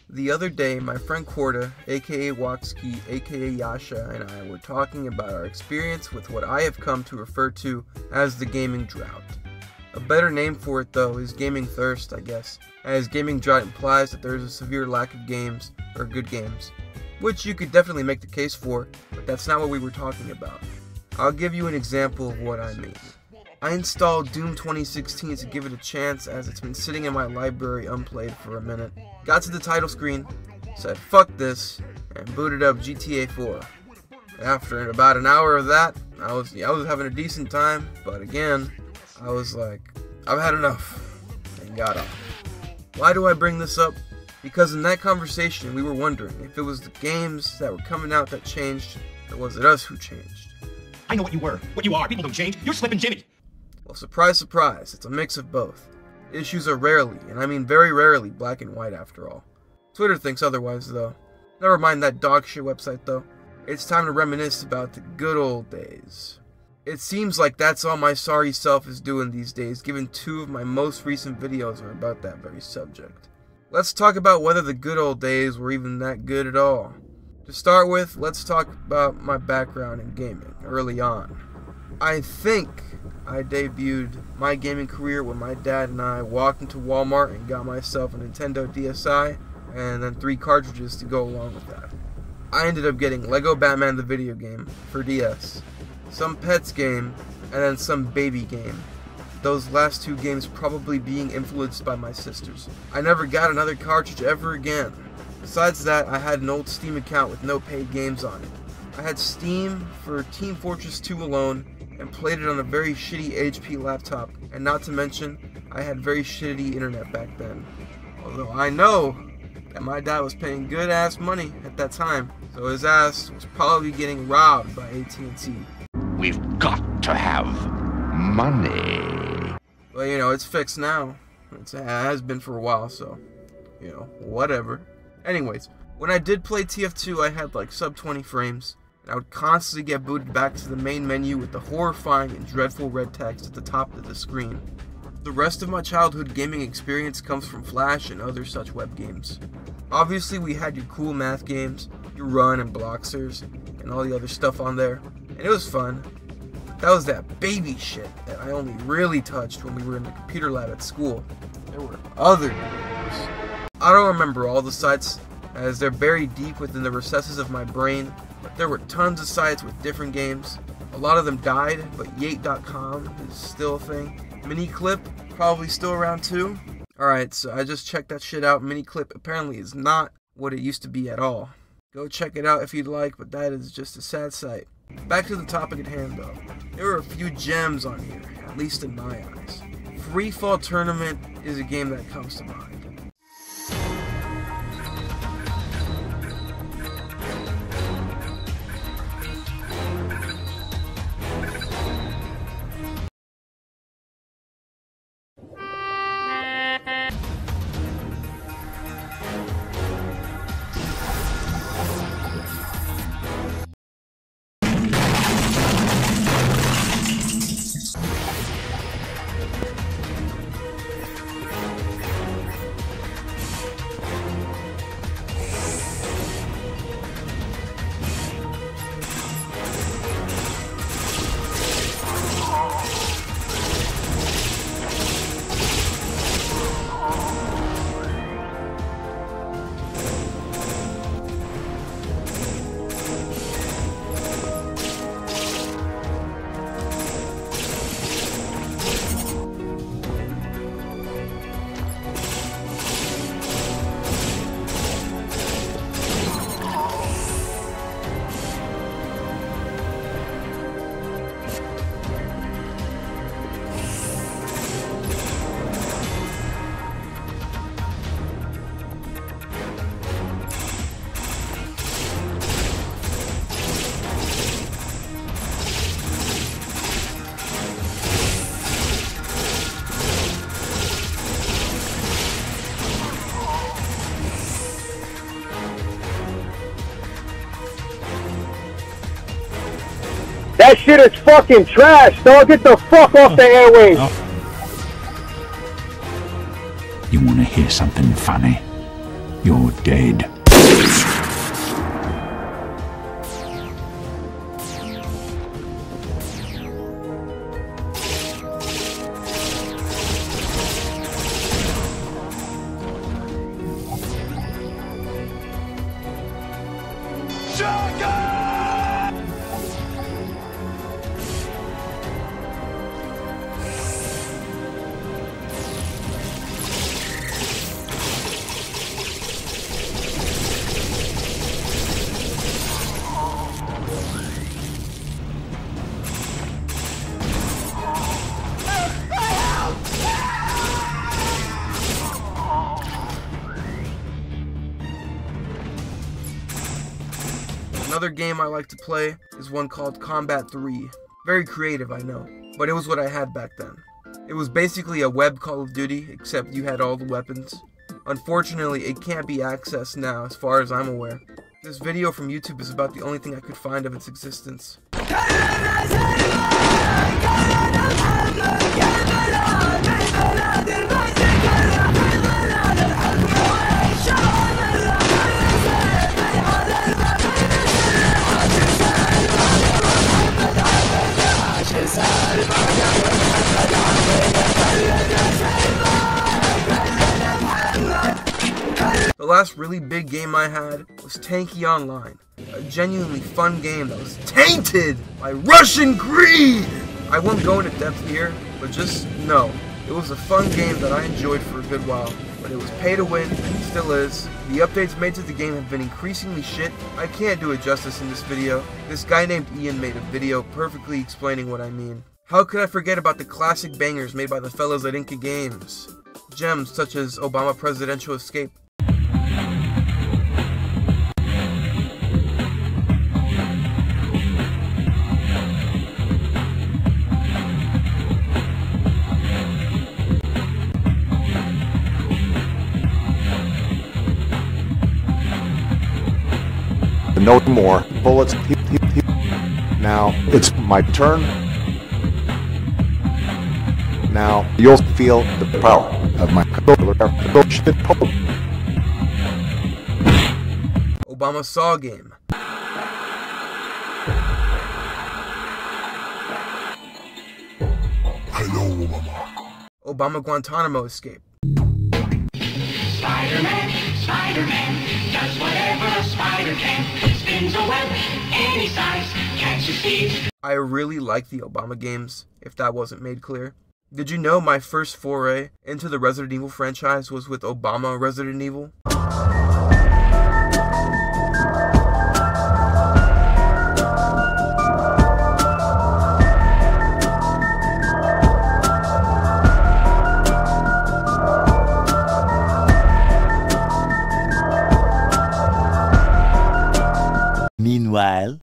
The other day, my friend Korda, aka Wakski, aka Yasha, and I were talking about our experience with what I have come to refer to as the gaming drought. A better name for it though is gaming thirst, I guess, as gaming drought implies that there is a severe lack of games, or good games, which you could definitely make the case for, but that's not what we were talking about. I'll give you an example of what I mean. I installed Doom 2016 to give it a chance as it's been sitting in my library unplayed for a minute. Got to the title screen, said fuck this, and booted up GTA 4. After about an hour of that, I was having a decent time, but again, I was like, I've had enough, and got off. Why do I bring this up? Because in that conversation we were wondering if it was the games that were coming out that changed, or was it us who changed? I know what you were, what you are. People don't change. You're Slippin' Jimmy. Well, surprise, surprise, it's a mix of both. Issues are rarely, and I mean very rarely, black and white after all. Twitter thinks otherwise, though. Never mind that dog shit website, though. It's time to reminisce about the good old days. It seems like that's all my sorry self is doing these days, given 2 of my most recent videos are about that very subject. Let's talk about whether the good old days were even that good at all. To start with, let's talk about my background in gaming, early on. I think I debuted my gaming career when my dad and I walked into Walmart and got myself a Nintendo DSi, and then 3 cartridges to go along with that. I ended up getting Lego Batman the video game for DS, some Pets game, and then some Baby game. Those last 2 games probably being influenced by my sisters. I never got another cartridge ever again. Besides that, I had an old Steam account with no paid games on it. I had Steam for Team Fortress 2 alone, and played it on a very shitty HP laptop, and not to mention, I had very shitty internet back then. Although I know that my dad was paying good ass money at that time, so his ass was probably getting robbed by AT&T. We've got to have money. But you know, it's fixed now. It has been for a while, so, you know, whatever. Anyways, when I did play TF2, I had like sub 20 frames. I would constantly get booted back to the main menu with the horrifying and dreadful red text at the top of the screen. The rest of my childhood gaming experience comes from Flash and other such web games. Obviously we had your cool math games, your Run and Bloxers, and all the other stuff on there, and it was fun. That was that baby shit that I only really touched when we were in the computer lab at school. There were other games. I don't remember all the sites, as they're buried deep within the recesses of my brain, but there were tons of sites with different games. A lot of them died, but Yate.com is still a thing. Miniclip, probably still around too. Alright, so I just checked that shit out. Miniclip apparently is not what it used to be at all. Go check it out if you'd like, but that is just a sad sight. Back to the topic at hand though. There were a few gems on here, at least in my eyes. Free Fall Tournament is a game that comes to mind. That shit is fucking trash, dog. Get the fuck off the airwaves. You want to hear something funny? You're dead. Another game I like to play is one called Combat 3. Very creative, I know, but it was what I had back then. It was basically a web Call of Duty, except you had all the weapons. Unfortunately, it can't be accessed now, as far as I'm aware. This video from YouTube is about the only thing I could find of its existence. The last really big game I had was Tanky Online, a genuinely fun game that was tainted by Russian greed! I won't go into depth here, but just know, it was a fun game that I enjoyed for a good while, but it was pay to win, and it still is. The updates made to the game have been increasingly shit. I can't do it justice in this video. This guy named Ian made a video perfectly explaining what I mean. How could I forget about the classic bangers made by the fellas at Inca Games? Gems such as Obama Presidential Escape. No more bullets. Now it's my turn. Now you'll feel the power of my Obama Saw game. Hello, Obama. Obama Guantanamo Escape. Spider-Man does whatever a spider can. Spins a web any size, catches thieves. I really like the Obama games, if that wasn't made clear. Did you know my first foray into the Resident Evil franchise was with Obama Resident Evil? Meanwhile,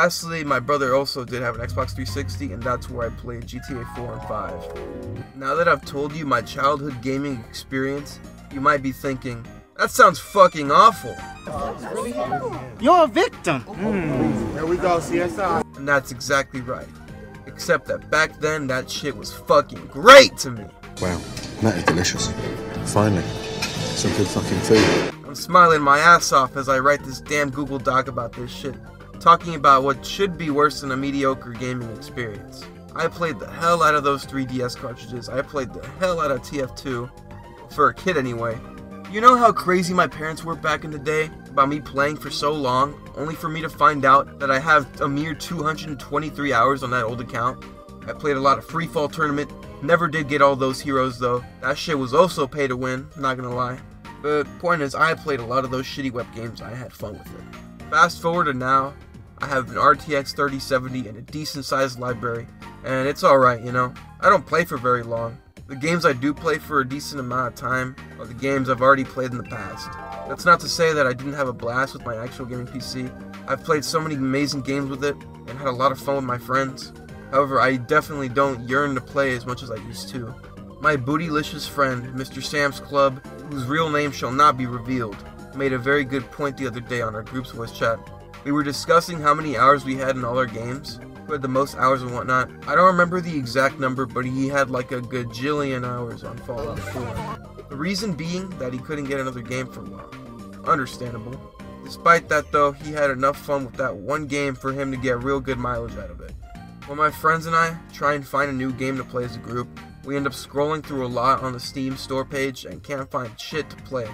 Lastly, my brother also did have an Xbox 360, and that's where I played GTA 4 and 5. Now that I've told you my childhood gaming experience, you might be thinking, that sounds fucking awful. You're a victim. Here we go, CSI. And that's exactly right. Except that back then, that shit was fucking great to me. Wow, that is delicious. Finally, some good fucking food. I'm smiling my ass off as I write this damn Google Doc about this shit, talking about what should be worse than a mediocre gaming experience. I played the hell out of those 3DS cartridges. I played the hell out of TF2, for a kid anyway. You know how crazy my parents were back in the day about me playing for so long, only for me to find out that I have a mere 223 hours on that old account? I played a lot of Free Fall Tournament, never did get all those heroes though. That shit was also pay to win, not gonna lie. But point is, I played a lot of those shitty web games, I had fun with it. Fast forward to now, I have an RTX 3070 and a decent sized library, and it's alright, you know. I don't play for very long. The games I do play for a decent amount of time are the games I've already played in the past. That's not to say that I didn't have a blast with my actual gaming PC. I've played so many amazing games with it, and had a lot of fun with my friends. However, I definitely don't yearn to play as much as I used to. My bootylicious friend, Mr. Sam's Club, whose real name shall not be revealed, made a very good point the other day on our group's voice chat. We were discussing how many hours we had in all our games, who had the most hours and whatnot. I don't remember the exact number, but he had like a gajillion hours on Fallout 4. The reason being that he couldn't get another game for a while. Understandable. Despite that though, he had enough fun with that one game for him to get real good mileage out of it. When my friends and I try and find a new game to play as a group, we end up scrolling through a lot on the Steam store page and can't find shit to play.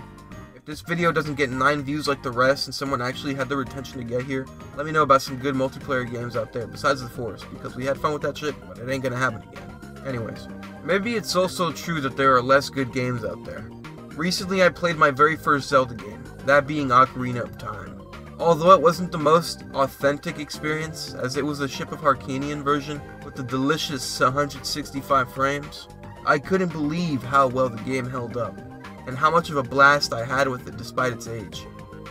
If this video doesn't get 9 views like the rest and someone actually had the retention to get here, let me know about some good multiplayer games out there besides The Forest, because we had fun with that shit, but it ain't gonna happen again. Anyways, maybe it's also true that there are less good games out there. Recently I played my very first Zelda game, that being Ocarina of Time. Although it wasn't the most authentic experience, as it was a Ship of Harkanian version with the delicious 165 frames, I couldn't believe how well the game held up, and how much of a blast I had with it despite its age.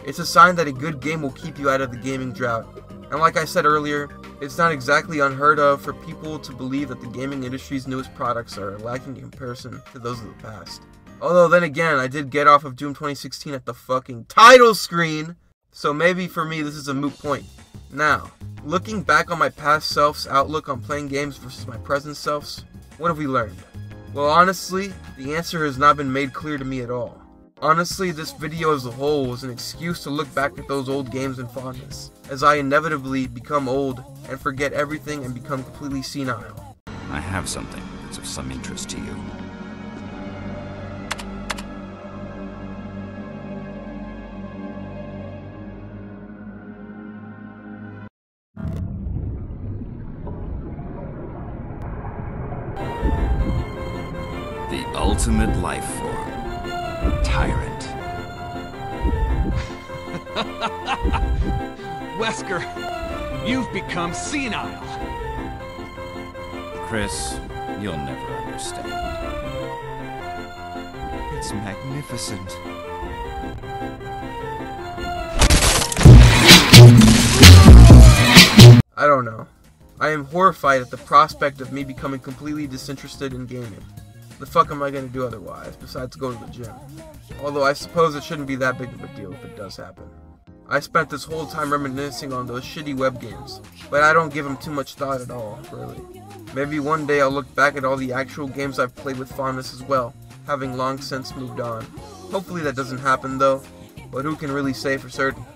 It's a sign that a good game will keep you out of the gaming drought, and like I said earlier, it's not exactly unheard of for people to believe that the gaming industry's newest products are lacking in comparison to those of the past. Although then again, I did get off of Doom 2016 at the fucking title screen, so maybe for me this is a moot point. Now, looking back on my past self's outlook on playing games versus my present self's, what have we learned? Well, honestly, the answer has not been made clear to me at all. Honestly, this video as a whole was an excuse to look back at those old games in fondness, as I inevitably become old and forget everything and become completely senile. I have something that's of some interest to you. The ultimate life form. Tyrant. Wesker, you've become senile. Chris, you'll never understand. It's magnificent. I don't know. I am horrified at the prospect of me becoming completely disinterested in gaming. The fuck am I gonna do otherwise, besides go to the gym? Although I suppose it shouldn't be that big of a deal if it does happen. I spent this whole time reminiscing on those shitty web games, but I don't give them too much thought at all, really. Maybe one day I'll look back at all the actual games I've played with fondness as well, having long since moved on. Hopefully that doesn't happen though, but who can really say for certain?